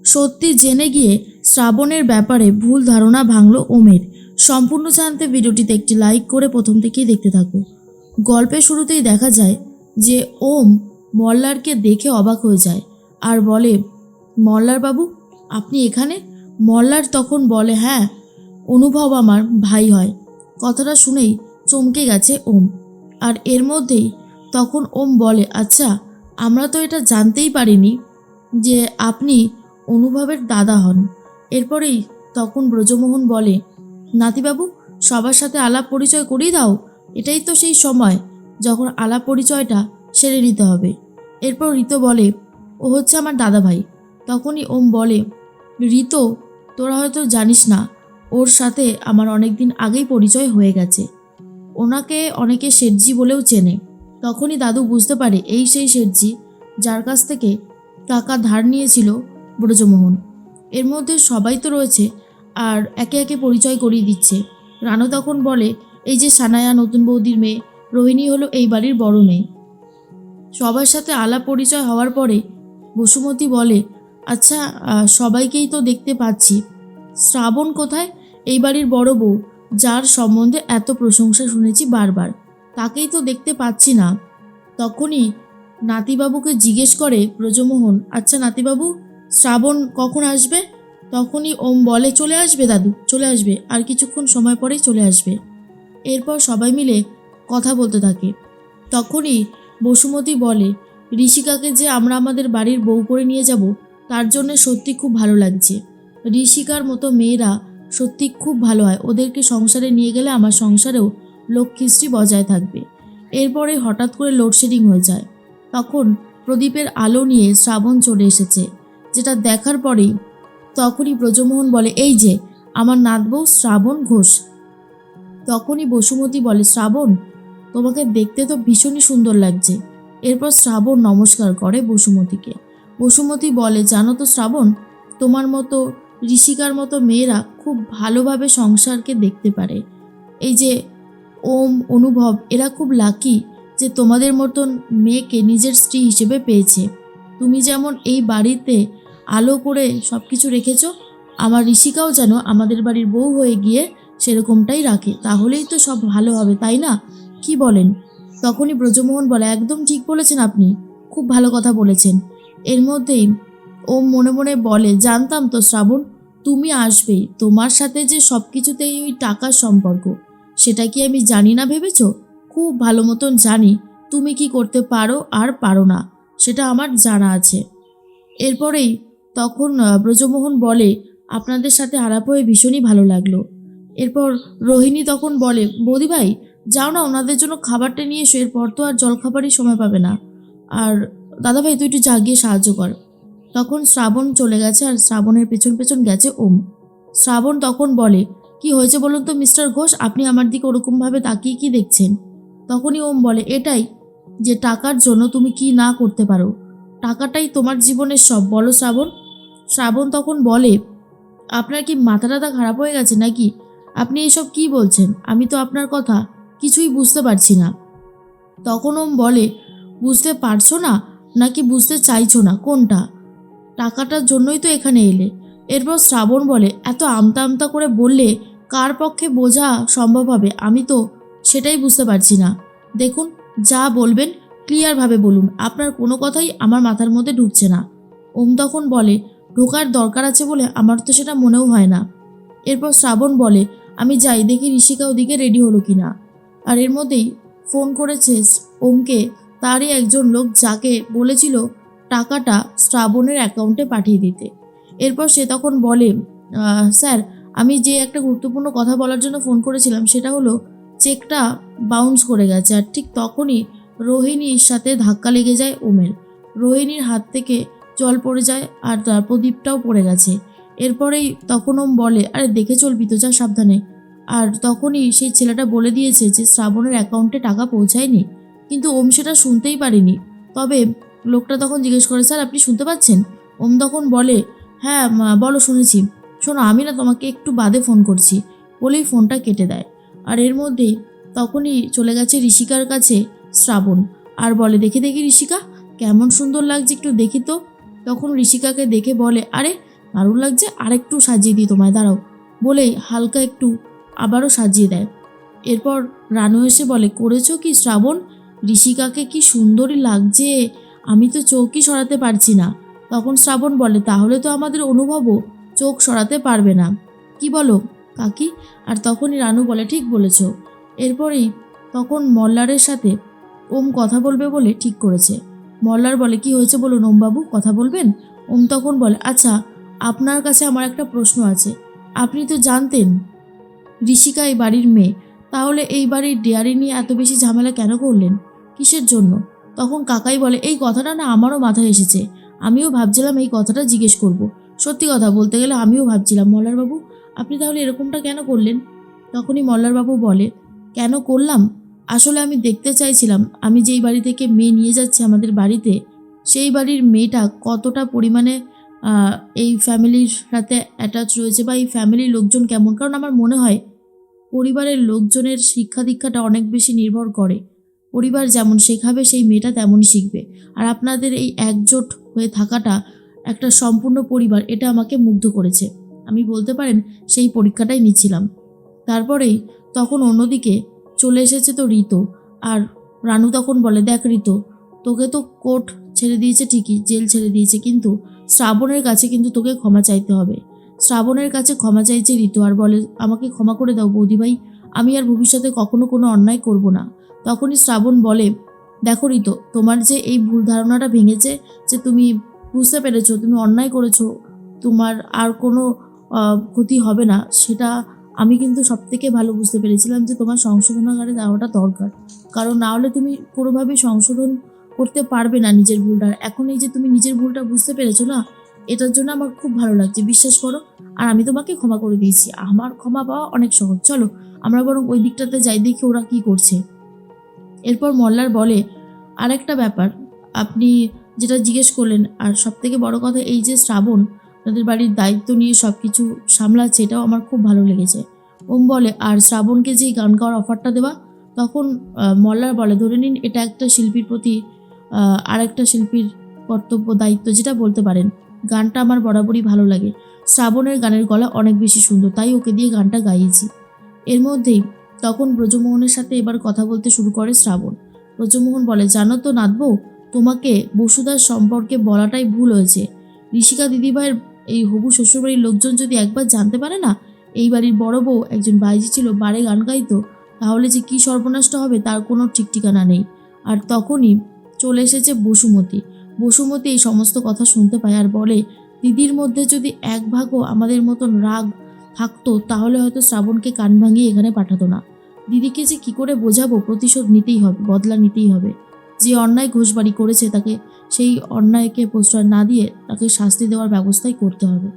সত্যি জেনে গিয়ে শ্রাবণের ব্যাপারে ভুল ধারণা ভাঙল ওমের। সম্পূর্ণ জানতে ভিডিওটিতে একটি লাইক করে প্রথম থেকেই দেখতে থাকো। গল্পের শুরুতেই দেখা যায় যে ওম মল্লারকে দেখে অবাক হয়ে যায় আর বলে, মল্লার বাবু আপনি এখানে? মল্লার তখন বলে, হ্যাঁ, অনুভব আমার ভাই হয়। কথাটা শুনেই চমকে গেছে ওম। আর এর মধ্যেই তখন ওম বলে, আচ্ছা আমরা তো এটা জানতেই পারিনি যে আপনি অনুভবের দাদা হন। এরপরেই তখন ব্রজমোহন বলে, নাতিবাবু সবার সাথে আলাপ পরিচয় করিয়ে দাও, এটাই তো সেই সময় যখন আলাপ পরিচয়টা সেরে নিতে হবে। এরপর ঋতো বলে, ও হচ্ছে আমার দাদা ভাই। তখনই ওম বলে, ঋতো তোরা হয়তো জানিস না, ওর সাথে আমার অনেক দিন আগেই পরিচয় হয়ে গেছে। ওনাকে অনেকে শেঠজি বলেও চেনে। তখনই দাদু বুঝতে পারে এই সেই শেঠজি যার কাছ থেকে টাকা ধার নিয়েছিল ব্রজমোহন। এর মধ্যে সবাই তো রয়েছে আর একে একে পরিচয় করিয়ে দিচ্ছে। রানু তখন বলে, এই যে সানায়া নতুন বৌদির মেয়ে, রোহিণী হলো এই বাড়ির বড় মেয়ে। সবার সাথে আলাপ পরিচয় হওয়ার পরে বসুমতী বলে, আচ্ছা সবাইকেই তো দেখতে পাচ্ছি, শ্রাবণ কোথায়? এই বাড়ির বড় বউ, যার সম্বন্ধে এত প্রশংসা শুনেছি বারবার, তাকেই তো দেখতে পাচ্ছি না। তখনই নাতিবাবুকে জিজ্ঞেস করে ব্রজমোহন, আচ্ছা নাতিবাবু শ্রাবণ কখন আসবে? তখনই ওম বলে, চলে আসবে দাদু, চলে আসবে, আর কিছুক্ষণ সময় পরেই চলে আসবে। এরপর সবাই মিলে কথা বলতে থাকে। তখনই বসুমতী বলে, ঋষিকাকে যে আমরা আমাদের বাড়ির বউ করে নিয়ে যাব, তার জন্য সত্যি খুব ভালো লাগছে। ঋষিকার মতো মেয়েরা সত্যি খুব ভালো হয়, ওদেরকে সংসারে নিয়ে গেলে আমার সংসারেও লক্ষ্মীশ্রী বজায় থাকবে। এরপরে হঠাৎ করে লোডশেডিং হয়ে যায়। তখন প্রদীপের আলো নিয়ে শ্রাবণ চলে এসেছে, যেটা দেখার পরেই তখনই ব্রজমোহন বলে, এই যে আমার নাতবউ শ্রাবণ ঘোষ। তখনই বসুমতী বলে, শ্রাবণ তোমাকে দেখতে তো ভীষণই সুন্দর লাগছে। এরপর শ্রাবণ নমস্কার করে বসুমতীকে। বসুমতী বলে, জানো তো শ্রাবণ, তোমার মতো ঋষিকার মতো মেয়েরা খুব ভালোভাবে সংসারকে দেখতে পারে। এই যে ওম, অনুভব, এরা খুব লাকি যে তোমাদের মতন মেয়েকে নিজের স্ত্রী হিসেবে পেয়েছে। তুমি যেমন এই বাড়িতে আলো করে সব কিছু রেখেছ, আমার ঋষিকাও যেন আমাদের বাড়ির বউ হয়ে গিয়ে সেরকমটাই রাখে, তাহলেই তো সব ভালো হবে, তাই না? কি বলেন? তখনই ব্রজমোহন বলে, একদম ঠিক বলেছেন আপনি, খুব ভালো কথা বলেছেন। এর মধ্যেই ওম মনে মনে বলে, জানতাম তো শ্রাবণ তুমি আসবেই, তোমার সাথে যে সব কিছুতেই ওই টাকার সম্পর্ক, সেটা কি আমি জানি না ভেবেছ? খুব ভালো মতন জানি তুমি কি করতে পারো আর পারো না, সেটা আমার জানা আছে। এরপরেই তখন ব্রজমোহন বলে, আপনাদের সাথে আলাপ হয়ে ভীষণই ভালো লাগলো। এরপর রোহিণী তখন বলে, বৌদিভাই যাও না, ওনাদের জন্য খাবারটা নিয়ে এসো, এরপর তো আর জলখাবারই সময় পাবে না। আর দাদাভাই তুই একটু জাগিয়ে সাহায্য কর। তখন শ্রাবণ চলে গেছে আর শ্রাবণের পেছন পেছন গেছে ওম। শ্রাবণ তখন বলে, কি হয়েছে বলুন তো মিস্টার ঘোষ, আপনি আমার দিকে ওরকমভাবে তাকিয়ে কি দেখছেন? তখনই ওম বলে, এটাই যে টাকার জন্য তুমি কি না করতে পারো, টাকাটাই তোমার জীবনের সব, বলো শ্রাবণ। শ্রাবণ তখন বলে, আপনার কি মাথা টাথা খারাপ হয়ে গেছে নাকি? আপনি এসব কি বলছেন? আমি তো আপনার কথা কিছুই বুঝতে পারছি না। তখন ওম বলে, বুঝতে পারছো না নাকি বুঝতে চাইছো না, কোনটা? টাকাটার জন্যই তো এখানে এলে। এরপর শ্রাবণ বলে, এত আমতা আমতা করে বললে কার পক্ষে বোঝা সম্ভব হবে, আমি তো সেটাই বুঝতে পারছি না। দেখুন, যা বলবেন ক্লিয়ারভাবে বলুন, আপনার কোনো কথাই আমার মাথার মধ্যে ঢুকছে না। ওম তখন বলে, ঢোকার দরকার আছে বলে আমার তো সেটা মনেও হয় না। এরপর শ্রাবণ বলে, আমি যাই দেখি ঋষিকা ওদিকে রেডি হলো কিনা। আর এর মধ্যেই ফোন করেছে ওমকে তারই একজন লোক, যাকে বলেছিল টাকাটা শ্রাবণের অ্যাকাউন্টে পাঠিয়ে দিতে। এরপর সে তখন বলে, স্যার আমি যে একটা গুরুত্বপূর্ণ কথা বলার জন্য ফোন করেছিলাম, সেটা হলো চেকটা বাউন্স করে গেছে। আর ঠিক তখনই রোহিণীর সাথে ধাক্কা লেগে যায় ওমের। রোহিণীর হাত থেকে জল পড়ে যায় আর তার প্রদীপটাও পড়ে গেছে। এরপরেই তখন ওম বলে, আরে দেখে চলবি তো, যা সাবধানে। আর তখনই সেই ছেলেটা বলে দিয়েছে যে শ্রাবণের অ্যাকাউন্টে টাকা পৌঁছায়নি, কিন্তু ওম সেটা শুনতেই পারেনি। তবে লোকটা তখন জিজ্ঞেস করে, স্যার আপনি শুনতে পাচ্ছেন? ওম তখন বলে, হ্যাঁ বলো, শুনেছি। শোনো, আমি না তোমাকে একটু বাদে ফোন করছি, বলেই ফোনটা কেটে দেয়। আর এর মধ্যেই তখনই চলে গেছে ঋষিকার কাছে শ্রাবণ আর বলে, দেখি দেখি ঋষিকা কেমন সুন্দর লাগছে, একটু দেখি তো। তখন ঋষিকাকে দেখে বলে, আরে দারুণ লাগছে, আরেকটু সাজিয়ে দিই তোমায়, দাঁড়াও বলেই হালকা একটু আবারও সাজিয়ে দেয়। এরপর রানু এসে বলে, করেছো কি শ্রাবণ? ঋষিকাকে কি সুন্দরী লাগছে, আমি তো চোখই সরাতে পারছি না। তখন শ্রাবণ বলে, তাহলে তো আমাদের অনুভবও চোখ সরাতে পারবে না, কি বলো কাকি? আর তখনই রানু বলে, ঠিক বলেছ। এরপরেই তখন মল্লারের সাথে ওম কথা বলবে বলে ঠিক করেছে। মল্লার বলে, কি হয়েছে বলুন ওমবাবু, কথা বলবেন? ওম তখন বলে, আচ্ছা আপনার কাছে আমার একটা প্রশ্ন আছে। আপনি তো জানতেন ঋষিকা এই বাড়ির মেয়ে, তাহলে এই বাড়ির ডেয়ারি নিয়ে এত বেশি ঝামেলা কেন করলেন, কিসের জন্য? তখন কাকাই বলে, এই কথাটা না আমারও মাথায় এসেছে, আমিও ভাবছিলাম এই কথাটা জিজ্ঞেস করব। সত্যি কথা বলতে গেলে আমিও ভাবছিলাম, মল্লারবাবু আপনি তাহলে এরকমটা কেন করলেন? তখনই মল্লারবাবু বলে, কেন করলাম? আসলে আমি দেখতে চাইছিলাম আমি যেই বাড়ি থেকে মেয়ে নিয়ে যাচ্ছি আমাদের বাড়িতে, সেই বাড়ির মেয়েটা কতটা পরিমাণে আহ, এই ফ্যামিলির সাথে অ্যাটাচ রয়েছে, বা এই ফ্যামিলির লোকজন কেমন। কারণ আমার মনে হয় পরিবারের লোকজনের শিক্ষা দীক্ষাটা অনেক বেশি নির্ভর করে, পরিবার যেমন শেখাবে সেই মেয়েটা তেমনই শিখবে। আর আপনাদের এই একজোট হয়ে থাকাটা একটা সম্পূর্ণ পরিবার, এটা আমাকে মুগ্ধ করেছে। আমি বলতে পারেন সেই পরীক্ষাটাই নিচ্ছিলাম। তারপরেই তখন অন্যদিকে চলে এসেছে তো ঋতু। আর রানু তখন বলে, দেখ ঋতু, তোকে তো কোর্ট ছেড়ে দিয়েছে ঠিকই, জেল ছেড়ে দিয়েছে, কিন্তু শ্রাবণের কাছে কিন্তু তোকে ক্ষমা চাইতে হবে। শ্রাবণের কাছে ক্ষমা চাইছে ঋতু আর বলে, আমাকে ক্ষমা করে দাও বৌদিভাই, আমি আর ভবিষ্যতে কখনো কোনো অন্যায় করব না। তখনই শ্রাবণ বলে, দেখো ঋতু, তোমার যে এই ভুল ধারণাটা ভেঙেছে, যে তুমি বুঝতে পেরেছো তুমি অন্যায় করেছো, তোমার আর কোনো ক্ষতি হবে না, সেটা আমি কিন্তু সব থেকে ভালো বুঝতে পেরেছিলাম যে তোমার সংশোধনাগারে যাওয়াটা দরকার। কারণ না হলে তুমি কোনোভাবেই সংশোধন করতে পারবে না নিজের ভুলটা। এখন এই যে তুমি নিজের ভুলটা বুঝতে পেরেছো না, এটার জন্য আমার খুব ভালো লাগছে, বিশ্বাস করো। আর আমি তোমাকে ক্ষমা করে দিয়েছি, আমার ক্ষমা পাওয়া অনেক সহজ। চলো আমরা বরং ওই দিকটাতে যাই, দেখি ওরা কি করছে। এরপর মল্লার বলে, আরেকটা ব্যাপার, আপনি যেটা জিজ্ঞেস করলেন, আর সব থেকে বড় কথা এই যে শ্রাবণ তাদের বাড়ির দায়িত্ব নিয়ে সব কিছু সামলাচ্ছে, এটাও আমার খুব ভালো লেগেছে। ওম বলে, আর শ্রাবণকে যে গান গাওয়ার অফারটা দেওয়া। তখন মল্লার বলে, ধরে নিন এটা একটা শিল্পীর প্রতি আরেকটা শিল্পীর কর্তব্য দায়িত্ব, যেটা বলতে পারেন। গানটা আমার বরাবরই ভালো লাগে, শ্রাবণের গানের গলা অনেক বেশি সুন্দর, তাই ওকে দিয়ে গানটা গাইয়েছি। এর মধ্যেই তখন ব্রজমোহনের সাথে এবার কথা বলতে শুরু করে শ্রাবণ। ব্রজমোহন বলে, জানো তো নাথবউ, তোমাকে বসুদার সম্পর্কে বলাটাই ভুল হয়েছে। ঋষিকা দিদিভাইয়ের এই হবু শ্বশুরবাড়ির লোকজন যদি একবার জানতে পারে না এই বাড়ির বড় বউ একজন বাইজি ছিল, বারে গান গাইতো, তাহলে যে কি সর্বনাশটা হবে তার কোনো ঠিক ঠিকানা নেই। আর তখনই চলে এসেছে বসুমতী। বসুমতী এই সমস্ত কথা শুনতে পায় আর বলে, দিদির মধ্যে যদি এক ভাগও আমাদের মতন রাগ থাকতো তাহলে হয়তো শ্রাবণকে কান ভাঙিয়ে এখানে পাঠাতো না। দিদিকে যে কি করে বোঝাবো, প্রতিশোধ নিতেই হবে, বদলা নিতেই হবে। যে অন্যায় ঘোষবাড়ি করেছে তাকে সেই অন্যায়কে প্রশ্রয় না দিয়ে তাকে শাস্তি দেওয়ার ব্যবস্থাই করতে হবে।